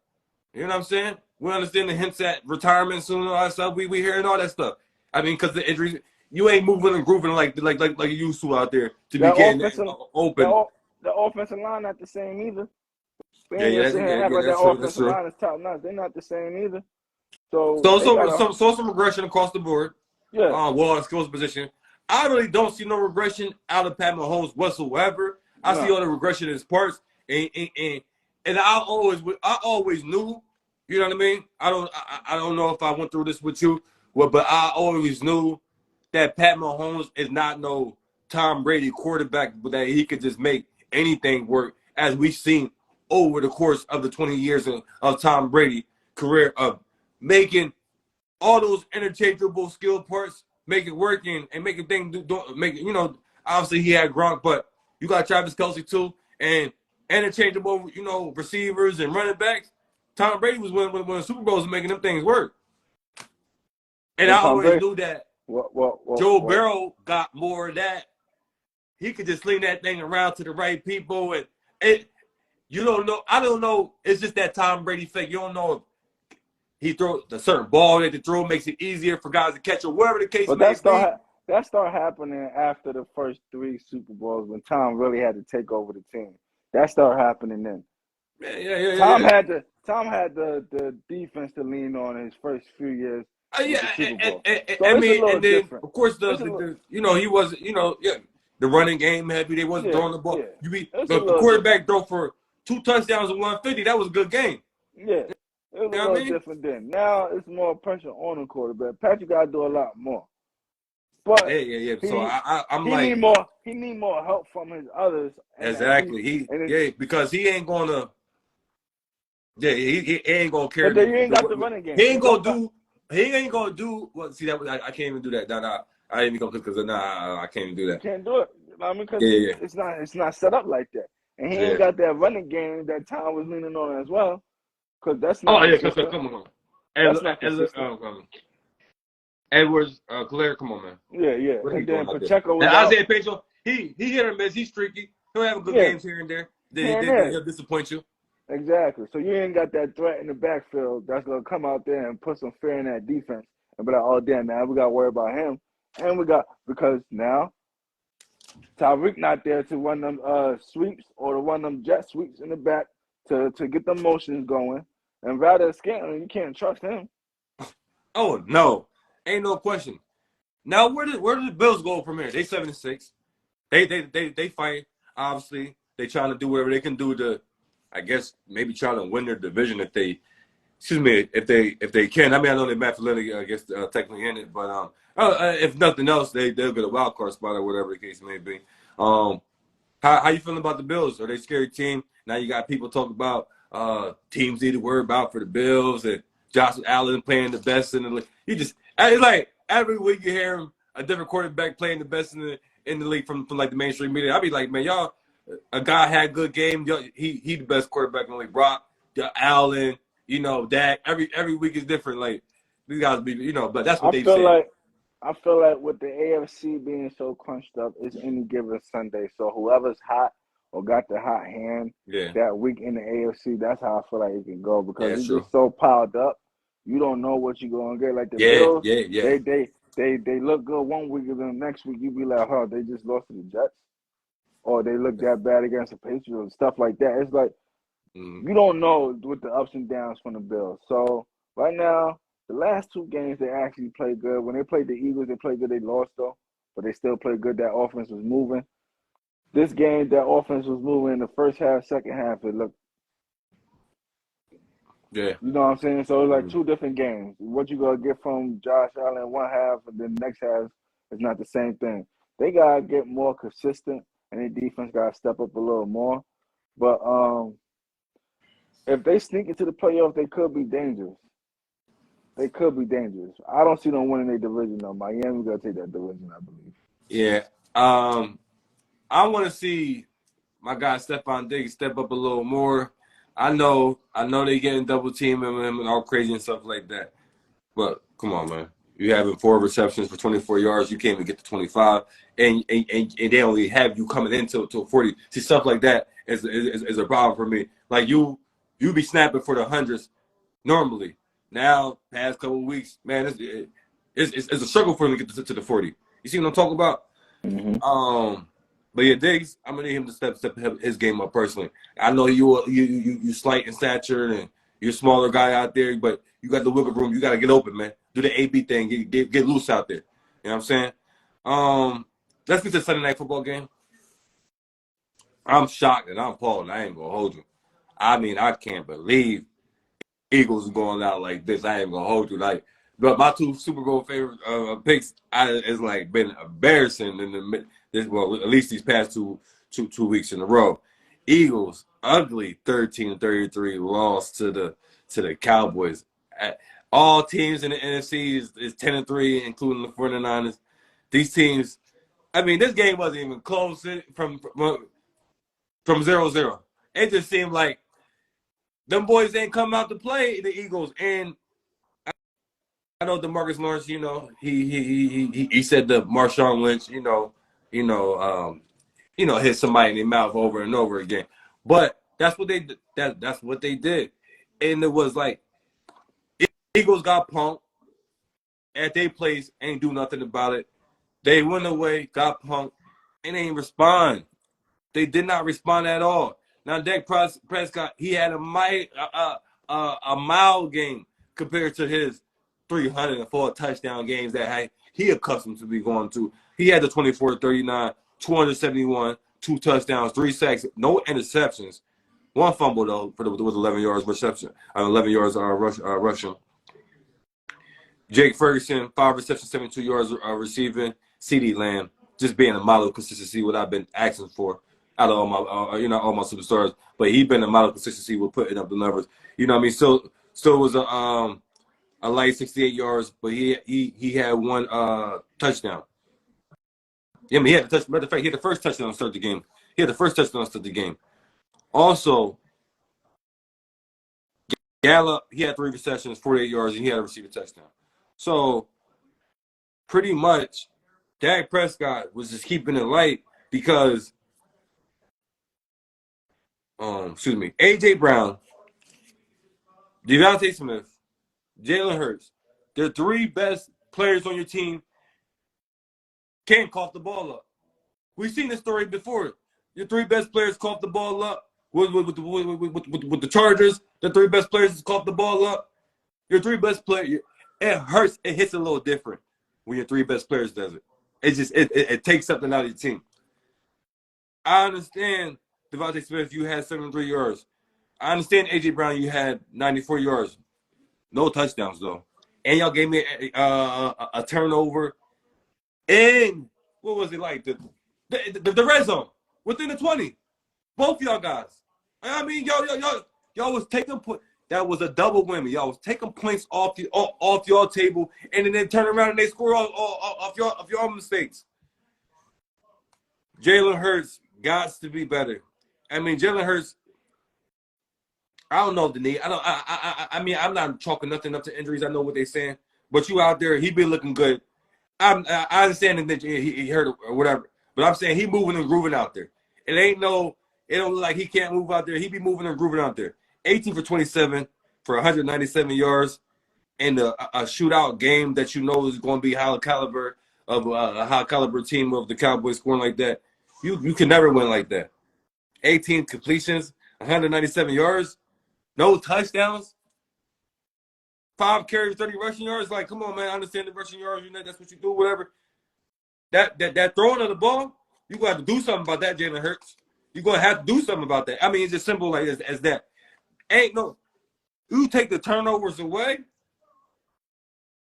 You know what I'm saying? We understand the hints at retirement soon and all that stuff. We hearing all that stuff. I mean, because the injuries, you ain't moving and grooving like you used to out there to be That getting offensive, open. the offensive line not the same either. We Yeah, ain't yeah, gonna sit here and act like that that's true. That's offensive true. line is top notch. They're not the same either. So So they so gotta, so so some regression across the board. yeah, Skills position. I really don't see no regression out of Pat Mahomes whatsoever. I see no. all the regression in his parts, and I always knew. You know what I mean? I don't know if I went through this with you, but I always knew that Pat Mahomes is not no Tom Brady quarterback that he could just make anything work, as we've seen over the course of the 20 years of Tom Brady career of making all those interchangeable skill parts, make it working and make it thing make it, obviously he had Gronk, but you got Travis Kelsey too, and interchangeable, receivers and running backs. Tom Brady was when the Super Bowls was making them things work. And I And Tom always Brady, knew that Joe what? Burrow got more of that. He could just sling that thing around to the right people, and it you don't know. I don't know. It's just that Tom Brady fake. You don't know he throws a certain ball that they throw makes it easier for guys to catch or whatever the case But may be. that start happening after the first 3 Super Bowls when Tom really had to take over the team. That started happening then. Yeah. Tom had the defense to lean on in his first few years with Yeah, the Super Bowl. I So it's a mean, little and then different. of course It's a little, he was the running game heavy. They wasn't throwing the ball. It's a The little quarterback different. throw for 2 touchdowns and 150. That was a good game. Yeah, it was You a know what I little mean? different then. Now it's more pressure on the quarterback. Patrick got to do a lot more, but Yeah. So he I'm he like, need more help from his others and exactly. Because he ain't gonna. Yeah, he ain't gonna carry But then you ain't got the running game. He ain't gonna do. He ain't gonna do. Well, see that I can't even do that. Nah. I ain't even gonna because I can't even do You that. can't do it. I mean, because Yeah. it's not set up like that, and he ain't got that running game that Tom was leaning on as well. Because that's Oh not yeah, consistent. come on. That's not consistent. Edwards, Claire, come on, man. Yeah. What are you And doing then out there? Pacheco was Now out. Isaiah Pacheco, he hit or miss. He's streaky. He'll have a good Yeah, games here and there. here and there. He'll disappoint you. Exactly. So you ain't got that threat in the backfield that's gonna come out there and put some fear in that defense and be like, oh damn, now we gotta worry about him. And because now Tyreek not there to run them sweeps or to run them jet sweeps in the back to get the motions going. And rather Scantling, you can't trust him. Oh no, ain't no question. Now where did the Bills go from here? They 7-6. They fight. Obviously, they trying to do whatever they can do to, I guess maybe try to win their division if they. Excuse me, if they can. I mean, I know they Matt Flynn, I guess technically in it, but if nothing else, they'll get a wild card spot or whatever the case may be. How you feeling about the Bills? Are they a scary team? Now you got people talking about teams need to worry about for the Bills and Josh Allen playing the best in the league. It's like every week you hear him a different quarterback playing the best in the league from like the mainstream media. I'll be like, man, y'all, a guy had a good game. He the best quarterback in the league. Brock, Allen, Dak. Every week is different. Like these guys be, but that's what they said. I feel like with the AFC being so crunched up, it's any given Sunday. So whoever's hot or got the hot hand that week in the AFC, that's how I feel like it can go because it's True. just so piled up. You don't know what you're gonna get. Like the Bills, yeah. they look good one week, and then the next week you be like, huh, they just lost to the Jets, or they look that bad against the Patriots, and stuff like that. It's like you don't know with the ups and downs from the Bills. So right now, the last 2 games they actually played good. When they played the Eagles, they played good. They lost though, but they still played good. That offense was moving. This game, that offense was moving in the first half, second half. It looked, Yeah. you know what I'm saying? So it's like 2 different games. What you gonna get from Josh Allen in one half, and then the next half is not the same thing. They gotta get more consistent, and their defense gotta step up a little more. But if they sneak into the playoffs, they could be dangerous. They could be dangerous. I don't see them winning their division though. Miami gonna take that division, I believe. Yeah. I want to see my guy Stephon Diggs step up a little more. I know they getting double teaming him and all crazy and stuff like that. But come on, man. You having 4 receptions for 24 yards, you can't even get to 25, and they only have you coming into 40. See, stuff like that is a problem for me. Like you be snapping for the hundreds normally. Now, past couple of weeks, man, it's a struggle for him to get to the 40. You see what I'm talking about? Mm-hmm. But yeah, Diggs, I'm gonna need him to step his game up personally. I know you slight in stature and you're a smaller guy out there, but you got the wiggle room. You got to get open, man. Do the AB thing. Get loose out there. You know what I'm saying? Let's get to the Sunday night football game. I'm shocked and I'm appalled. I ain't gonna hold you. I mean, I can't believe Eagles going out like this. I ain't gonna hold you. Like, but my 2 Super Bowl favorite picks is like been embarrassing at least these past two weeks in a row. Eagles ugly 13-33 loss to the Cowboys. All teams in the NFC is 10-3, including the 49ers. These teams, I mean, this game wasn't even close from 0-0. It just seemed like them boys ain't come out to play the Eagles. And I know DeMarcus Lawrence, he said to Marshawn Lynch, hit somebody in their mouth over and over again. But that's what they did. That's what they did. And it was like Eagles got punked at their place, ain't do nothing about it. They went away, got punked, and ain't respond. They did not respond at all. Now, Dak Prescott, he had a mild game compared to his 304 touchdown games that he accustomed to be going to. He had the 24-39, 271, 2 touchdowns, 3 sacks, no interceptions. 1 fumble, though, was 11 yards reception, 11 yards rushing. Jake Ferguson, 5 receptions, 72 yards receiving. CeeDee Lamb, just being a model of consistency, what I've been asking for out of all my, all my superstars. But he been a model of consistency with putting up the numbers. You know what I mean? Still was a light 68 yards, but he had 1 touchdown. Yeah, I mean, he had the touch. Matter of fact, he had the first touchdown to start the game. Also, Gallup, he had 3 receptions, 48 yards, and he had a receiving touchdown. So, pretty much, Dak Prescott was just keeping it light because, A.J. Brown, Devontae Smith, Jalen Hurts, the 3 best players on your team can't cough the ball up. We've seen this story before. Your 3 best players cough the ball up with the Chargers. The 3 best players cough the ball up. Your 3 best players, it hurts. It hits a little different when your 3 best players does it. It takes something out of your team. I understand Devontae Smith, you had 73 yards. I understand A.J. Brown, you had 94 yards. No touchdowns, though. And y'all gave me a turnover. And what was it like? The red zone within the 20. Both y'all guys. I mean, y'all was taking that was a double whammy. Y'all was taking points off y'all table, and then they turn around and they score off y'all mistakes. Jalen Hurts got to be better. I mean, Jalen Hurts. I don't know the need. I mean, I'm not chalking nothing up to injuries. I know what they're saying, but you out there, he been looking good. I understand that he hurt or whatever, but I'm saying he moving and grooving out there. It don't look like he can't move out there. He be moving and grooving out there. 18 for 27 for 197 yards in a shootout game that you know is going to be high caliber of a high caliber team of the Cowboys scoring like that. You can never win like that. 18 completions, 197 yards, no touchdowns, 5 carries, 30 rushing yards. Like, come on, man. I understand the rushing yards. You know, that's what you do, whatever. That throwing of the ball, you're going to have to do something about that, Jalen Hurts. You're going to have to do something about that. I mean, it's just simple like as that. You take the turnovers away.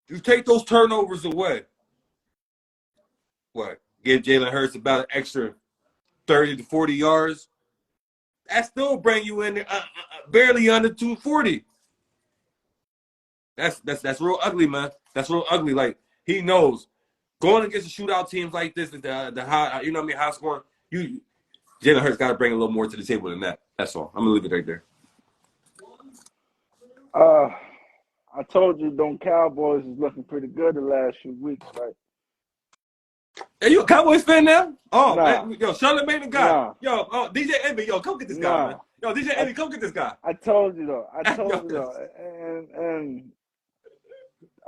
You take those turnovers away. What? Give Jalen Hurts about an extra 30 to 40 yards. That still bring you in barely under 240. That's real ugly, man. That's real ugly. Like, he knows going against the shootout teams like this, the high, you know what I mean, high scoring. Jalen Hurts got to bring a little more to the table than that. That's all. I'm gonna leave it right there. I told you, them Cowboys is looking pretty good the last few weeks, right? Hey, you a Cowboys fan now? Oh, nah. Man, yo, Charlamagne the guy. Nah. Yo, DJ Envy, yo, come get this guy, man. Yo, DJ Envy, come get this guy. I told you though. And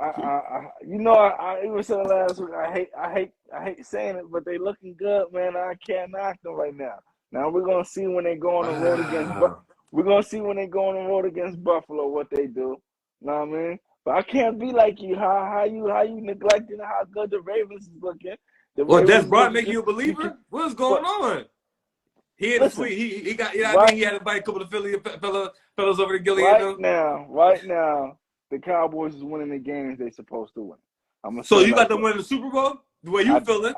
I you know, I even said last week. I hate saying it, but they looking good, man. I can't knock them right now. Now we're gonna see when they go on the road against. We're gonna see when they go on the road against Buffalo what they do. Know what I mean? But I can't be like you. How you neglecting how good the Ravens is looking. Well, Des Bryant make you a believer? What's going on? He had he got, you know what I mean? He had to invite a couple of fellas over to Gilly. Right now, the Cowboys is winning the games they supposed to win. So you got them winning the Super Bowl? The way you feeling?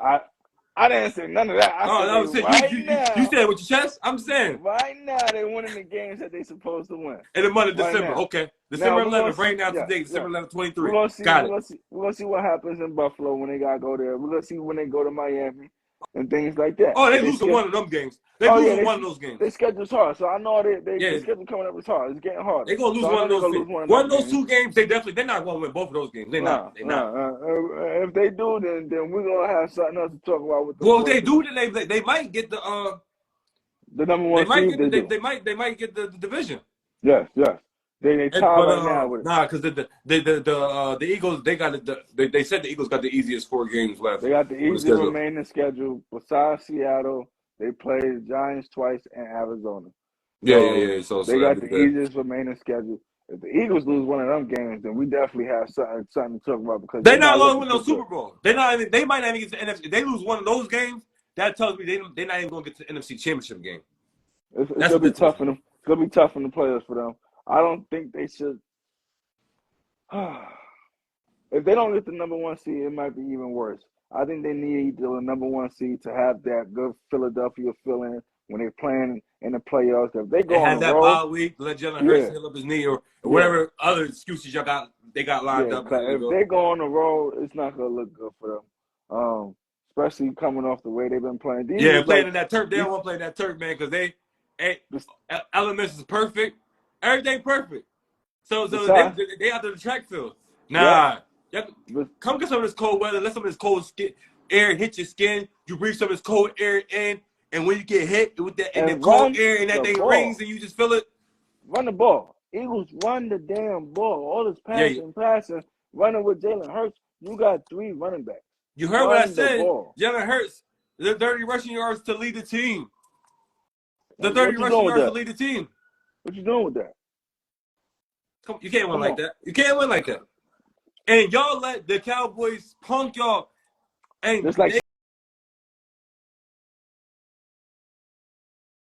I didn't say none of that. I said you said it with your chest? I'm saying. Right now, they're winning the games that they're supposed to win. In the month of December, okay. December 11th, right now, today, December 11th, 23. We're gonna see what happens in Buffalo when they gotta go there. We're gonna see when they go to Miami and things like that. Oh, they losing one of them games. They losing one of those games. Their schedule's hard, so I know their schedule coming up is hard. It's getting harder. They're gonna lose one of those games. One of those 2 games, they're not gonna win both of those games. They're not. If they do, then we're gonna have something else to talk about with them. Well, if they do, then they might get the number 1 seed. They might get the division. Yes. They tie But right now with it. nah, because the Eagles they said the Eagles got the easiest 4 games left They got the on the easy schedule. remaining schedule. Besides Seattle, they play the Giants twice and Arizona. Yeah. So They that'd got be the good. easiest remaining schedule. If the Eagles lose one of them games, then we definitely have something to talk about because They they're not not going to looking win no too good. Super Bowl. They might not even get to NFC. If they lose one of those games, that tells me they're not even going to get to the NFC Championship game. It's That's gonna what be that tells tough me. for them. It's gonna be tough for the players for them. I don't think they should. If they don't get the number 1 seed, it might be even worse. I think they need the number 1 seed to have that good Philadelphia feeling when they're playing in the playoffs. If they go And on have the that road, bye week, let Jalen Hurts yeah, heal up his knee or yeah, whatever other excuses they got lined yeah. up and ready to If go. they go on the road, it's not gonna look good for them. Especially coming off the way they've been playing. These Yeah, is playing like in that turf. They these. don't want to play in that turf, man, because they This, elements is perfect. Everything perfect. So besides, they out to the track field. yep. Nah. Come get some of this cold weather. Let some of this cold air hit your skin. You breathe some of this cold air in, and when you get hit with that in the And cold run air and that the thing rings ball. and you just feel it. Run the ball. Eagles run the damn ball. All this Yeah, passing, running with Jalen Hurts. You got 3 running backs. you heard what I Run the said. ball. Jalen Hurts, the 30 rushing yards to lead the team. The 30 What you rushing doing with yards to that? lead the team. What you doing with that? You can't win Come like on. that. You can't win like that. And y'all let the Cowboys punk y'all. And Just like